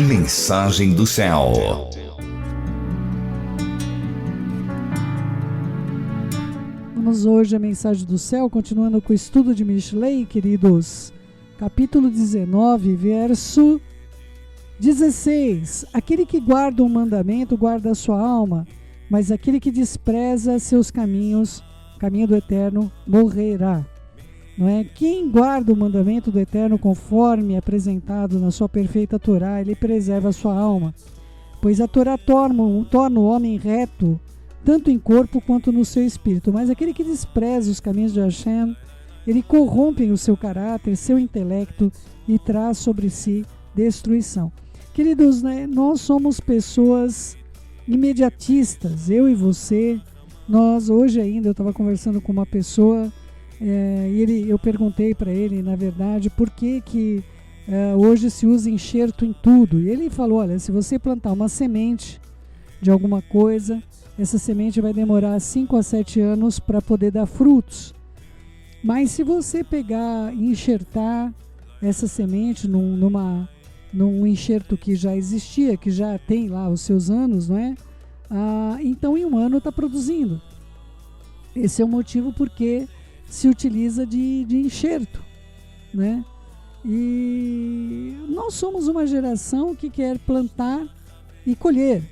Mensagem do céu. Vamos hoje a mensagem do céu, continuando com o estudo de Mishlei, queridos. Capítulo 19, verso 16. Aquele que guarda um mandamento guarda a sua alma, mas aquele que despreza seus caminhos, caminho do Eterno, morrerá. Não é? Quem guarda o mandamento do Eterno conforme apresentado na sua perfeita Torá, ele preserva a sua alma, pois a Torá torna o homem reto, tanto em corpo quanto no seu espírito. Mas aquele que despreza os caminhos de Hashem, ele corrompe o seu caráter, seu intelecto e traz sobre si destruição. Queridos, né, nós somos pessoas imediatistas, eu e você. Nós, hoje ainda, eu estava conversando com uma pessoa e eu perguntei para ele, na verdade, por que hoje se usa enxerto em tudo. E ele falou, olha, se você plantar uma semente de alguma coisa, essa semente vai demorar 5 a 7 anos para poder dar frutos. Mas se você pegar e enxertar essa semente num enxerto que já existia, que já tem lá os seus anos, não é? Então em um ano está produzindo. Esse é o motivo porque se utiliza de enxerto, né? E nós somos uma geração que quer plantar e colher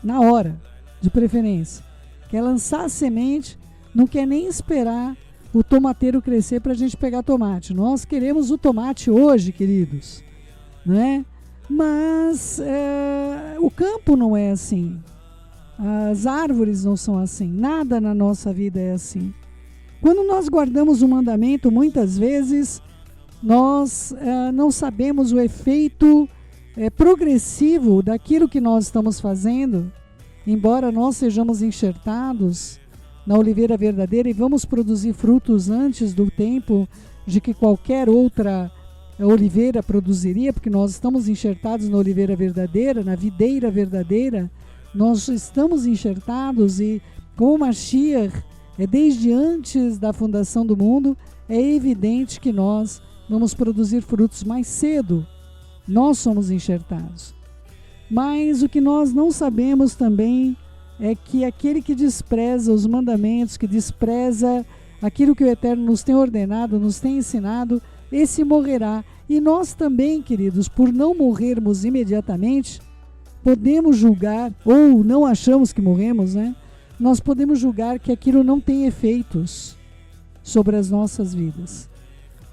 na hora, de preferência. Quer lançar a semente, não quer nem esperar o tomateiro crescer para a gente pegar tomate. Nós queremos o tomate hoje, queridos, né? Mas o campo não é assim. As árvores não são assim. Nada na nossa vida é assim. Quando nós guardamos o mandamento, muitas vezes nós não sabemos o efeito progressivo daquilo que nós estamos fazendo, embora nós sejamos enxertados na oliveira verdadeira e vamos produzir frutos antes do tempo de que qualquer outra oliveira produziria, porque nós estamos enxertados na oliveira verdadeira, na videira verdadeira, nós estamos enxertados e com o Mashiach, desde antes da fundação do mundo, é evidente que nós vamos produzir frutos mais cedo. Nós somos enxertados. Mas o que nós não sabemos também é que aquele que despreza os mandamentos, que despreza aquilo que o Eterno nos tem ordenado, nos tem ensinado, esse morrerá. E nós também, queridos, por não morrermos imediatamente, podemos julgar, ou não achamos que morremos, né? Nós podemos julgar que aquilo não tem efeitos sobre as nossas vidas.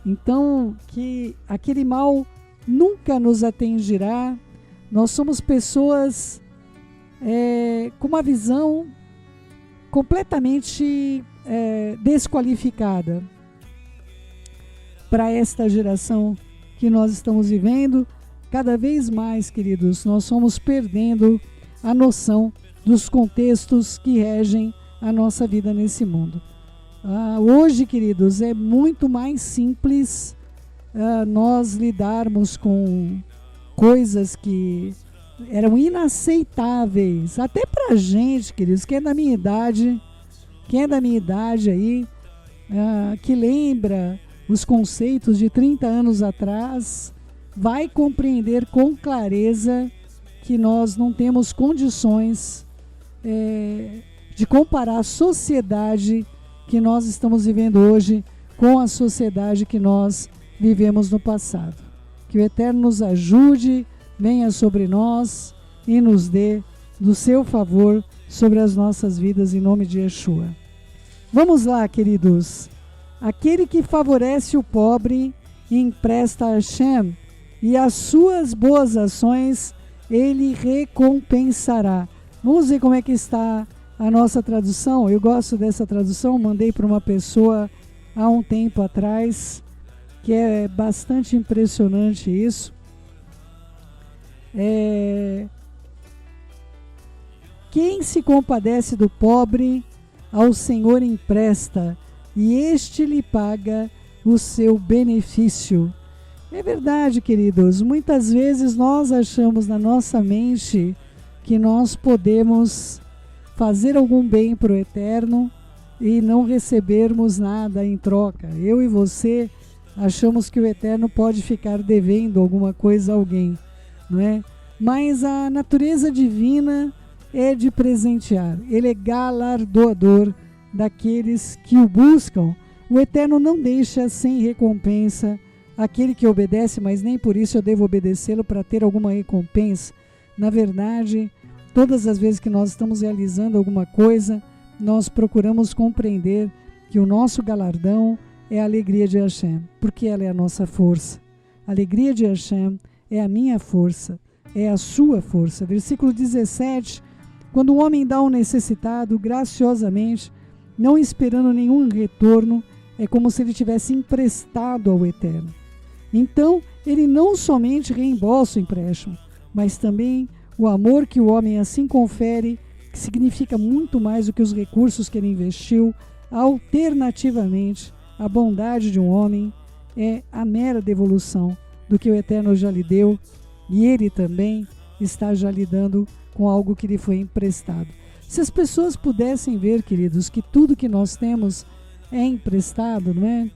Então, que aquele mal nunca nos atingirá. Nós somos pessoas com uma visão completamente desqualificada para esta geração que nós estamos vivendo. Cada vez mais, queridos, nós somos perdendo a noção dos contextos que regem a nossa vida nesse mundo. Hoje, queridos, é muito mais simples nós lidarmos com coisas que eram inaceitáveis, até pra gente, queridos, quem é da minha idade aí, que lembra os conceitos de 30 anos atrás, vai compreender com clareza que nós não temos condições de comparar a sociedade que nós estamos vivendo hoje com a sociedade que nós vivemos no passado. Que o Eterno nos ajude, venha sobre nós e nos dê do seu favor sobre as nossas vidas, em nome de Yeshua. Vamos lá, queridos. Aquele que favorece o pobre e empresta a Hashem, e as suas boas ações ele recompensará. Vamos ver como é que está a nossa tradução. Eu gosto dessa tradução, mandei para uma pessoa há um tempo atrás, que é bastante impressionante isso. Quem se compadece do pobre, ao Senhor empresta, e este lhe paga o seu benefício. É verdade, queridos, muitas vezes nós achamos na nossa mente que nós podemos fazer algum bem para o Eterno e não recebermos nada em troca. Eu e você, achamos que o Eterno pode ficar devendo alguma coisa a alguém, não é? Mas a natureza divina é de presentear. Ele é galardoador daqueles que o buscam. O Eterno não deixa sem recompensa aquele que obedece, mas nem por isso eu devo obedecê-lo para ter alguma recompensa. Na verdade, todas as vezes que nós estamos realizando alguma coisa, nós procuramos compreender que o nosso galardão é a alegria de Hashem, porque ela é a nossa força. A alegria de Hashem é a minha força, é a sua força. Versículo 17, quando o homem dá ao necessitado graciosamente, não esperando nenhum retorno, é como se ele tivesse emprestado ao Eterno. Então, ele não somente reembolsa o empréstimo, mas também o amor que o homem assim confere, que significa muito mais do que os recursos que ele investiu. Alternativamente, a bondade de um homem é a mera devolução do que o Eterno já lhe deu, e ele também está já lidando com algo que lhe foi emprestado. Se as pessoas pudessem ver, queridos, que tudo que nós temos é emprestado, não é?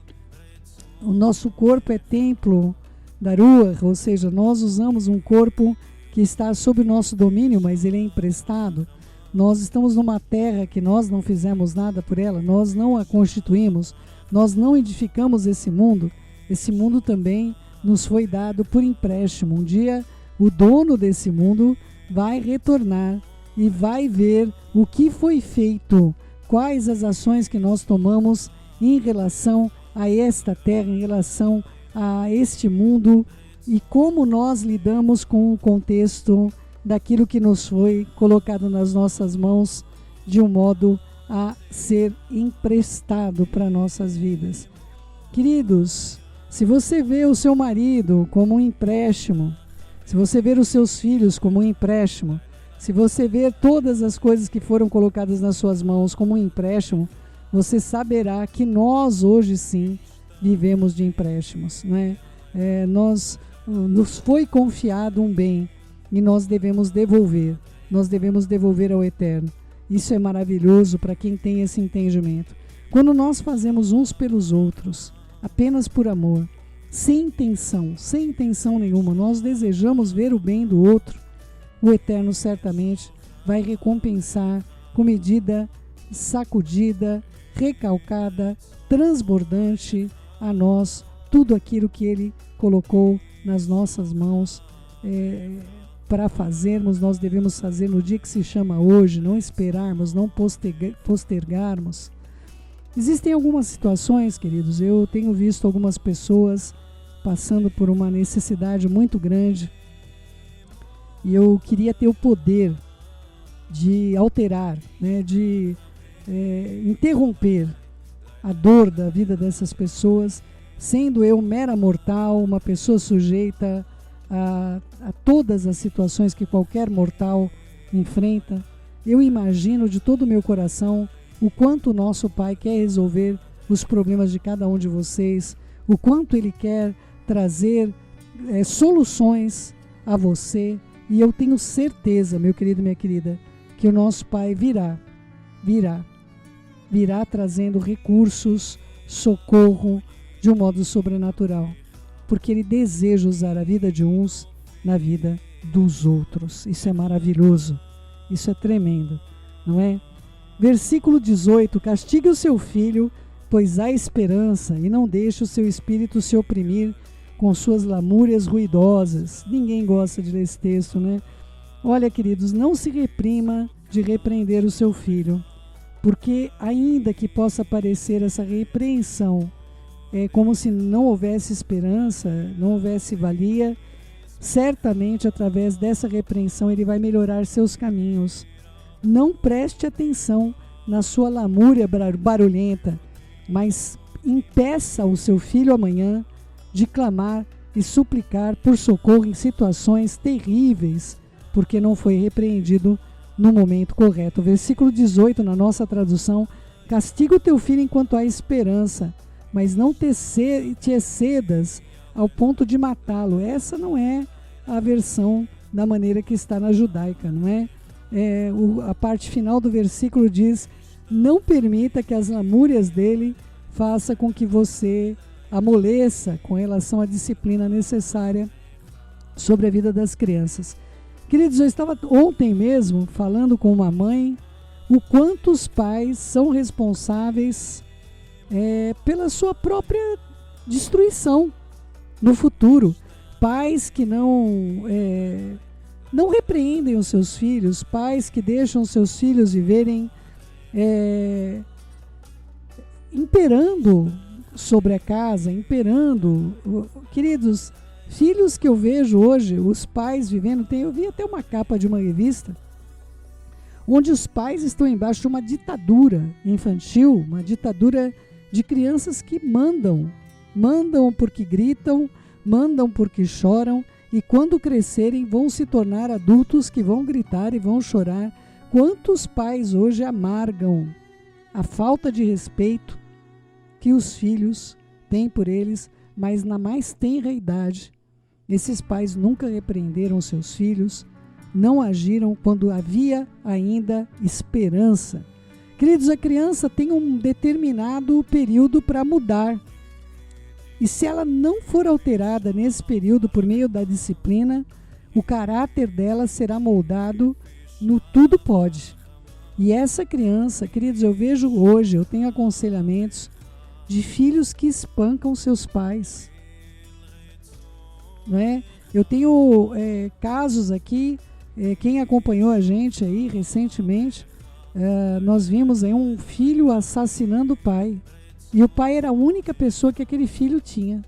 O nosso corpo é templo da Ruach, ou seja, nós usamos um corpo que está sob o nosso domínio, mas ele é emprestado. Nós estamos numa terra que nós não fizemos nada por ela, nós não a constituímos, nós não edificamos esse mundo. Esse mundo também nos foi dado por empréstimo. Um dia o dono desse mundo vai retornar e vai ver o que foi feito, quais as ações que nós tomamos em relação a esta terra, em relação a este mundo, e como nós lidamos com o contexto daquilo que nos foi colocado nas nossas mãos de um modo a ser emprestado para nossas vidas. Queridos, se você vê o seu marido como um empréstimo, se você ver os seus filhos como um empréstimo, se você ver todas as coisas que foram colocadas nas suas mãos como um empréstimo, você saberá que nós hoje sim vivemos de empréstimos, não é? Nos foi confiado um bem e nós devemos devolver ao Eterno. Isso é maravilhoso para quem tem esse entendimento. Quando nós fazemos uns pelos outros, apenas por amor, sem intenção nenhuma, nós desejamos ver o bem do outro, o Eterno certamente vai recompensar com medida sacudida, recalcada, transbordante a nós tudo aquilo que Ele colocou nas nossas mãos para fazermos. Nós devemos fazer no dia que se chama hoje, não esperarmos, não postergarmos. Existem algumas situações, queridos, eu tenho visto algumas pessoas passando por uma necessidade muito grande e eu queria ter o poder de alterar, de interromper a dor da vida dessas pessoas, sendo eu mera mortal, uma pessoa sujeita a todas as situações que qualquer mortal enfrenta. Eu imagino de todo o meu coração o quanto o nosso Pai quer resolver os problemas de cada um de vocês, o quanto Ele quer trazer soluções a você, e eu tenho certeza, meu querido e minha querida, que o nosso Pai virá trazendo recursos, socorro de um modo sobrenatural, porque Ele deseja usar a vida de uns na vida dos outros. Isso é maravilhoso, isso é tremendo, não é? Versículo 18, castigue o seu filho, pois há esperança, e não deixe o seu espírito se oprimir com suas lamúrias ruidosas. Ninguém gosta de ler esse texto, né? Olha, queridos, não se reprima de repreender o seu filho, porque ainda que possa parecer essa repreensão como se não houvesse esperança, não houvesse valia, certamente através dessa repreensão ele vai melhorar seus caminhos. Não preste atenção na sua lamúria barulhenta, mas impeça o seu filho amanhã de clamar e suplicar por socorro em situações terríveis, porque não foi repreendido no momento correto. Versículo 18, na nossa tradução: castiga o teu filho enquanto há esperança, mas não te excedas ao ponto de matá-lo. Essa não é a versão da maneira que está na judaica, não é? A parte final do versículo diz: não permita que as lamúrias dele faça com que você amoleça com relação à disciplina necessária sobre a vida das crianças. Queridos, eu estava ontem mesmo falando com uma mãe o quanto os pais são responsáveis pela sua própria destruição no futuro. Pais que não repreendem os seus filhos, pais que deixam os seus filhos viverem imperando sobre a casa, imperando. Queridos, filhos que eu vejo hoje, os pais vivendo, eu vi até uma capa de uma revista, onde os pais estão embaixo de uma ditadura infantil, uma ditadura de crianças que mandam porque gritam, mandam porque choram, e quando crescerem vão se tornar adultos que vão gritar e vão chorar. Quantos pais hoje amargam a falta de respeito que os filhos têm por eles, mas na mais tenra idade, esses pais nunca repreenderam seus filhos, não agiram quando havia ainda esperança. Queridos, a criança tem um determinado período para mudar. E se ela não for alterada nesse período por meio da disciplina, o caráter dela será moldado no tudo pode. E essa criança, queridos, eu vejo hoje, eu tenho aconselhamentos de filhos que espancam seus pais. Não é? Eu tenho casos aqui, quem acompanhou a gente aí recentemente, nós vimos aí um filho assassinando o pai. E o pai era a única pessoa que aquele filho tinha.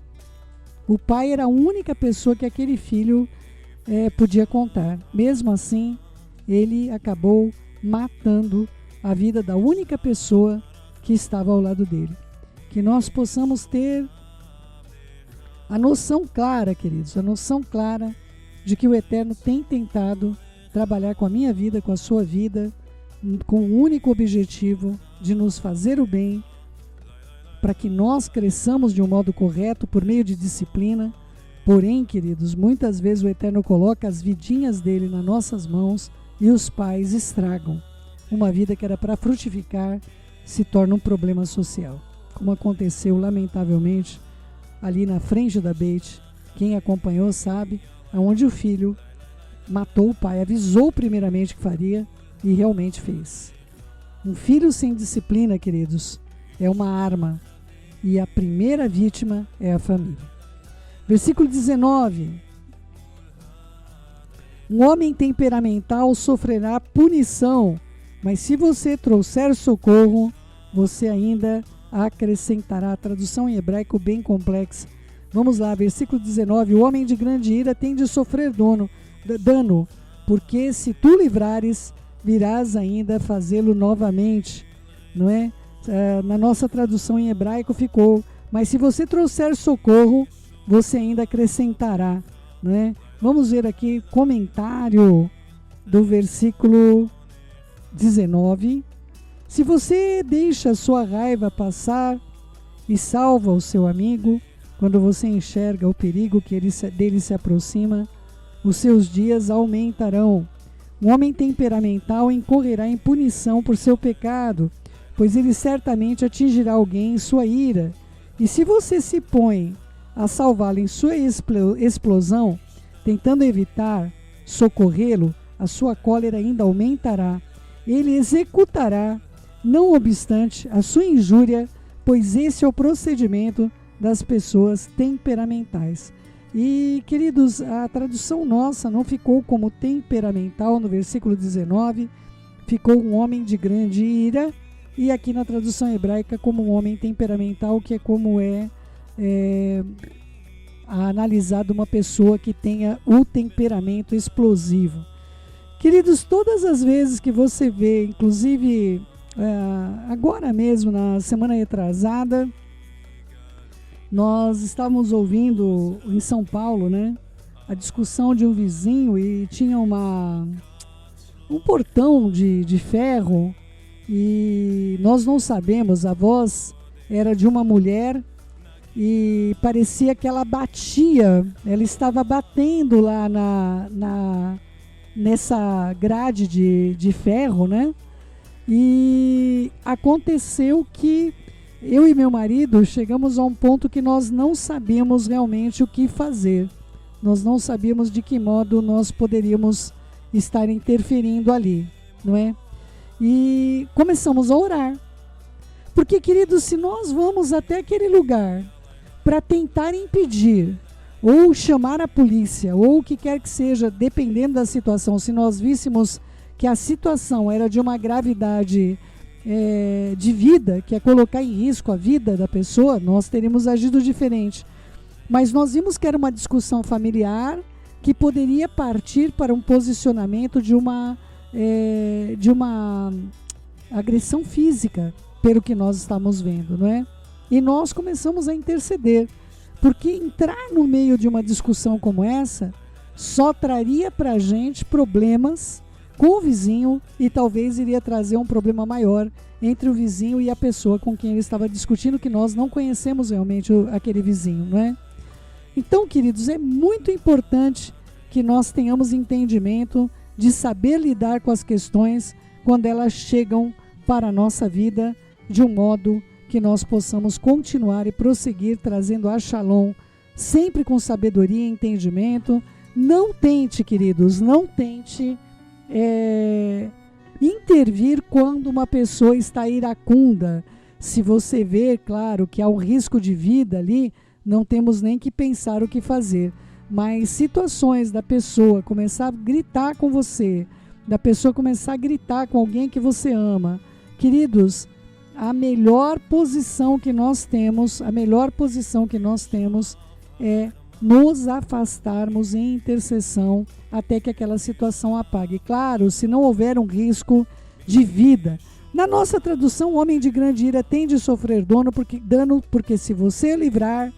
O pai era a única pessoa que aquele filho podia contar. Mesmo assim, ele acabou matando a vida da única pessoa que estava ao lado dele. Que nós possamos ter a noção clara, queridos, a noção clara de que o Eterno tem tentado trabalhar com a minha vida, com a sua vida, com o único objetivo de nos fazer o bem, para que nós cresçamos de um modo correto por meio de disciplina. Porém, queridos, muitas vezes o Eterno coloca as vidinhas dele nas nossas mãos e os pais estragam. Uma vida que era para frutificar se torna um problema social. Como aconteceu, lamentavelmente, ali na frente da Beit. Quem acompanhou sabe, onde o filho matou o pai, avisou primeiramente que faria e realmente fez. Um filho sem disciplina, queridos, é uma arma, e a primeira vítima é a família. Versículo 19. Um homem temperamental sofrerá punição, mas se você trouxer socorro, você ainda acrescentará. A tradução em hebraico bem complexa. Vamos lá, versículo 19. O homem de grande ira tem de sofrer dano, porque se tu livrares, virás ainda fazê-lo novamente. Não é? Na nossa tradução em hebraico ficou, mas se você trouxer socorro, você ainda acrescentará. Não é? Vamos ver aqui comentário do versículo 19. Se você deixa sua raiva passar e salva o seu amigo, quando você enxerga o perigo que dele se aproxima, os seus dias aumentarão. Um homem temperamental incorrerá em punição por seu pecado, pois ele certamente atingirá alguém em sua ira. E se você se põe a salvá-lo em sua explosão, tentando evitar socorrê-lo, a sua cólera ainda aumentará. Ele executará, não obstante, a sua injúria, pois esse é o procedimento das pessoas temperamentais. E, queridos, a tradução nossa não ficou como temperamental no versículo 19, ficou um homem de grande ira, e aqui na tradução hebraica como um homem temperamental, que é como analisado uma pessoa que tenha o temperamento explosivo. Queridos, todas as vezes que você vê, inclusive agora mesmo, na semana retrasada, nós estávamos ouvindo em São Paulo, né, a discussão de um vizinho e tinha um portão de ferro e nós não sabemos, a voz era de uma mulher e parecia que ela batia, ela estava batendo lá nessa grade de ferro, né? E aconteceu que eu e meu marido chegamos a um ponto que nós não sabíamos realmente o que fazer. Nós não sabíamos de que modo nós poderíamos estar interferindo ali, não é? E começamos a orar. Porque, queridos, se nós vamos até aquele lugar para tentar impedir, ou chamar a polícia, ou o que quer que seja, dependendo da situação, se nós víssemos que a situação era de uma gravidade de vida, que é colocar em risco a vida da pessoa, nós teríamos agido diferente. Mas nós vimos que era uma discussão familiar que poderia partir para um posicionamento de uma agressão física, pelo que nós estamos vendo, não é? E nós começamos a interceder, porque entrar no meio de uma discussão como essa só traria para a gente problemas com o vizinho e talvez iria trazer um problema maior entre o vizinho e a pessoa com quem ele estava discutindo, que nós não conhecemos realmente aquele vizinho, não é? Então, queridos, é muito importante que nós tenhamos entendimento de saber lidar com as questões quando elas chegam para a nossa vida, de um modo que nós possamos continuar e prosseguir trazendo a Shalom, sempre com sabedoria e entendimento. Não tente, queridos, não tente intervir quando uma pessoa está iracunda. Se você vê, claro, que há um risco de vida ali, não temos nem que pensar o que fazer. Mas situações da pessoa começar a gritar com você, da pessoa começar a gritar com alguém que você ama, queridos, a melhor posição que nós temos é nos afastarmos em intercessão até que aquela situação apague. Claro, se não houver um risco de vida. Na nossa tradução, o homem de grande ira tem de sofrer dano, porque se você livrar,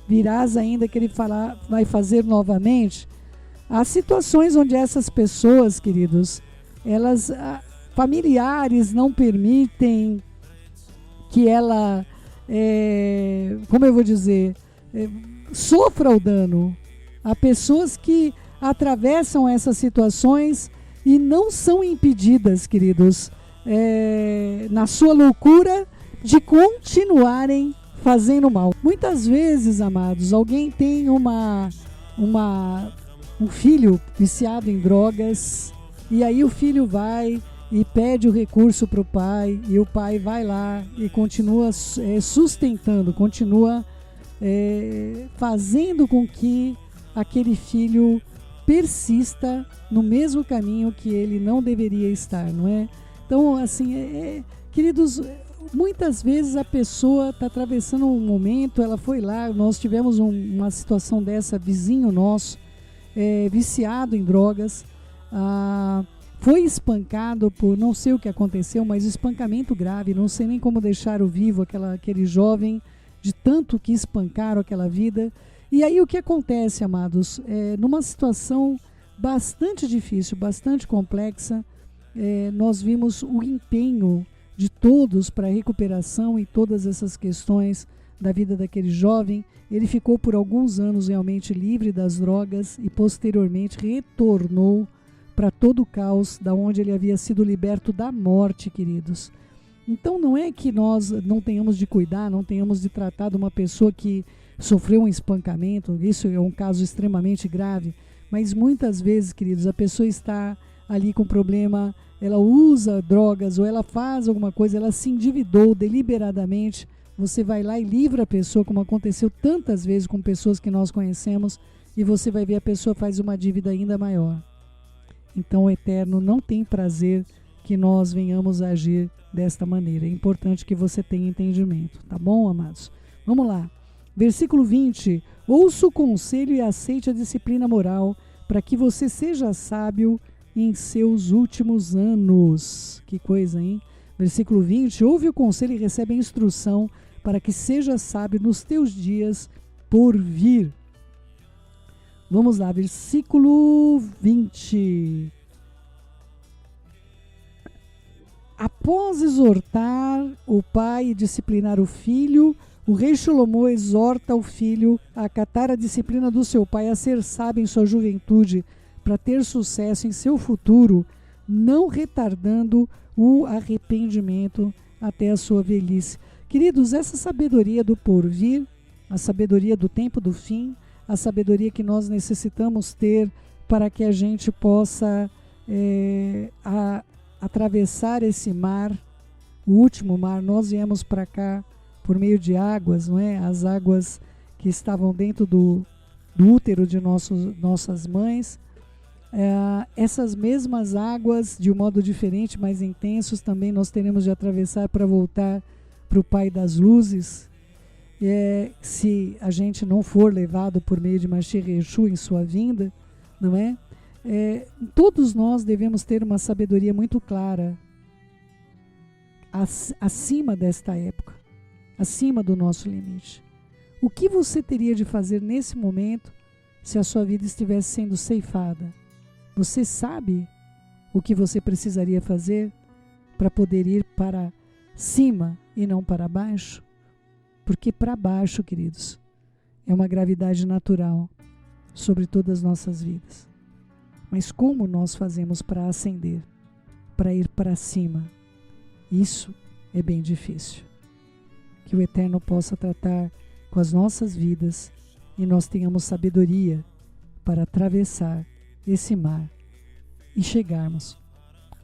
virás ainda que ele vai fazer novamente. Há situações onde essas pessoas, queridos, elas, familiares não permitem que ela, como eu vou dizer, sofra o dano. Há pessoas que atravessam essas situações e não são impedidas, queridos, na sua loucura de continuarem fazendo mal. Muitas vezes, amados, alguém tem um filho viciado em drogas, e aí o filho vai e pede o recurso para o pai, e o pai vai lá e continua sustentando, continua fazendo com que aquele filho persista no mesmo caminho que ele não deveria estar, não é? Então, assim, queridos, muitas vezes a pessoa está atravessando um momento, ela foi lá, nós tivemos uma situação dessa, vizinho nosso, viciado em drogas, foi espancado por, não sei o que aconteceu, mas espancamento grave, não sei nem como deixaram vivo aquele jovem, de tanto que espancaram aquela vida. E aí o que acontece, amados? Numa situação bastante difícil, bastante complexa, nós vimos o empenho de todos para a recuperação e todas essas questões da vida daquele jovem. Ele ficou por alguns anos realmente livre das drogas e posteriormente retornou para todo o caos da onde ele havia sido liberto da morte, queridos. Então não é que nós não tenhamos de cuidar, não tenhamos de tratar de uma pessoa que sofreu um espancamento, isso é um caso extremamente grave, mas muitas vezes, queridos, a pessoa está ali com problema, ela usa drogas ou ela faz alguma coisa, ela se endividou deliberadamente, você vai lá e livra a pessoa, como aconteceu tantas vezes com pessoas que nós conhecemos, e você vai ver a pessoa faz uma dívida ainda maior. Então o Eterno não tem prazer que nós venhamos a agir desta maneira. É importante que você tenha entendimento, tá bom, amados? Vamos lá. Versículo 20. Ouça o conselho e aceite a disciplina moral, para que você seja sábio em seus últimos anos. Que coisa, hein? Versículo 20. Ouve o conselho e recebe a instrução, para que seja sábio nos teus dias por vir. Vamos lá, versículo 20. Após exortar o pai e disciplinar o filho, o rei Salomão exorta o filho a acatar a disciplina do seu pai, a ser sábio em sua juventude, para ter sucesso em seu futuro, não retardando o arrependimento até a sua velhice. Queridos, essa sabedoria do porvir, a sabedoria do tempo do fim, a sabedoria que nós necessitamos ter para que a gente possa atravessar esse mar, o último mar. Nós viemos para cá por meio de águas, não é? As águas que estavam dentro do útero de nossas mães. Essas mesmas águas, de um modo diferente, mais intensos, também nós teremos de atravessar para voltar para o Pai das Luzes. Se a gente não for levado por meio de Mashiach Yeshua em sua vinda, não é? Todos nós devemos ter uma sabedoria muito clara acima desta época, acima do nosso limite. O que você teria de fazer nesse momento se a sua vida estivesse sendo ceifada? Você sabe o que você precisaria fazer para poder ir para cima e não para baixo? Porque para baixo, queridos, é uma gravidade natural sobre todas as nossas vidas. Mas como nós fazemos para ascender, para ir para cima? Isso é bem difícil. Que o Eterno possa tratar com as nossas vidas e nós tenhamos sabedoria para atravessar esse mar e chegarmos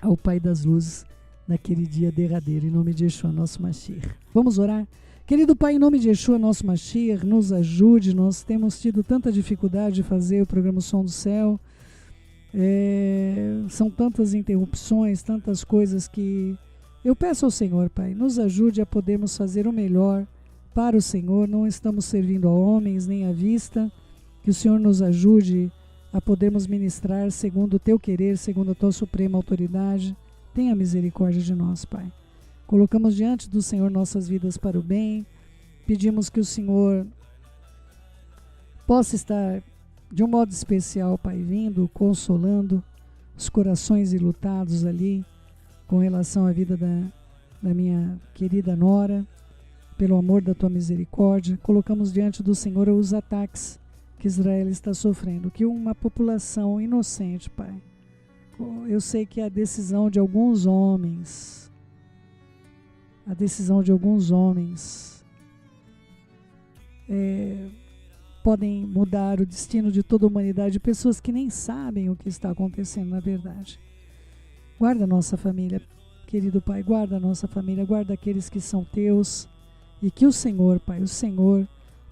ao Pai das Luzes naquele dia derradeiro, em nome de Yeshua, nosso Mashiach. Vamos orar? Querido Pai, em nome de Yeshua, nosso Mashiach, nos ajude. Nós temos tido tanta dificuldade de fazer o programa Som do Céu. São tantas interrupções, tantas coisas que eu peço ao Senhor, Pai, nos ajude a podermos fazer o melhor para o Senhor. Não estamos servindo a homens nem à vista. Que o Senhor nos ajude a podermos ministrar segundo o Teu querer, segundo a Tua suprema autoridade. Tenha misericórdia de nós, Pai. Colocamos diante do Senhor nossas vidas para o bem. Pedimos que o Senhor possa estar de um modo especial, Pai, vindo, consolando os corações enlutados ali com relação à vida da minha querida nora, pelo amor da Tua misericórdia. Colocamos diante do Senhor os ataques que Israel está sofrendo, que uma população inocente, Pai. Eu sei que a decisão de alguns homens, podem mudar o destino de toda a humanidade, pessoas que nem sabem o que está acontecendo na verdade. Guarda a nossa família, querido Pai, guarda a nossa família, guarda aqueles que são Teus, e que o Senhor, Pai, o Senhor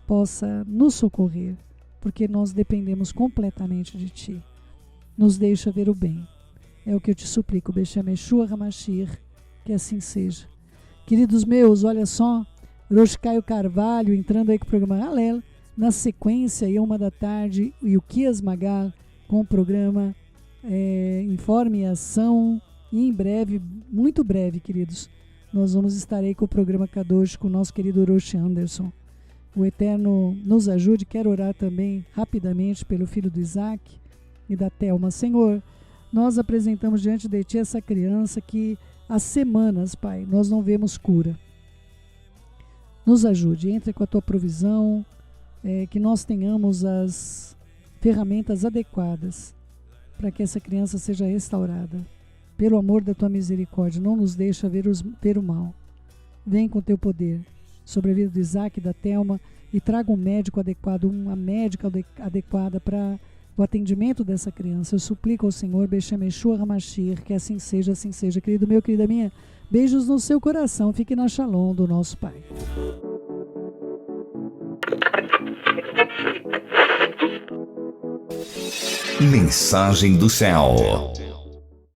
possa nos socorrer, porque nós dependemos completamente de Ti. Nos deixa ver o bem. É o que eu te suplico, Beshem Yeshua HaMashiach, que assim seja. Queridos meus, olha só, Rosh Caio Carvalho entrando aí com o programa Halel, na sequência, aí 13h, e o Kias Magal com o programa Informe e Ação, e em breve, muito breve, queridos, nós vamos estar aí com o programa Kadosh, com o nosso querido Rosh Anderson. O Eterno nos ajude. Quero orar também rapidamente pelo filho do Isaac e da Thelma. Senhor, nós apresentamos diante de Ti essa criança que há semanas, Pai, nós não vemos cura. Nos ajude, entre com a Tua provisão, que nós tenhamos as ferramentas adequadas para que essa criança seja restaurada. Pelo amor da Tua misericórdia, não nos deixa ver o mal. Vem com Teu poder sobre a vida do Isaac e da Thelma e traga um médico adequado, uma médica adequada para o atendimento dessa criança. Eu suplico ao Senhor, Beshem Yeshua HaMashiach, que assim seja, assim seja. Querido meu, querida minha, beijos no seu coração. Fique na Shalom do nosso Pai. Mensagem do Céu.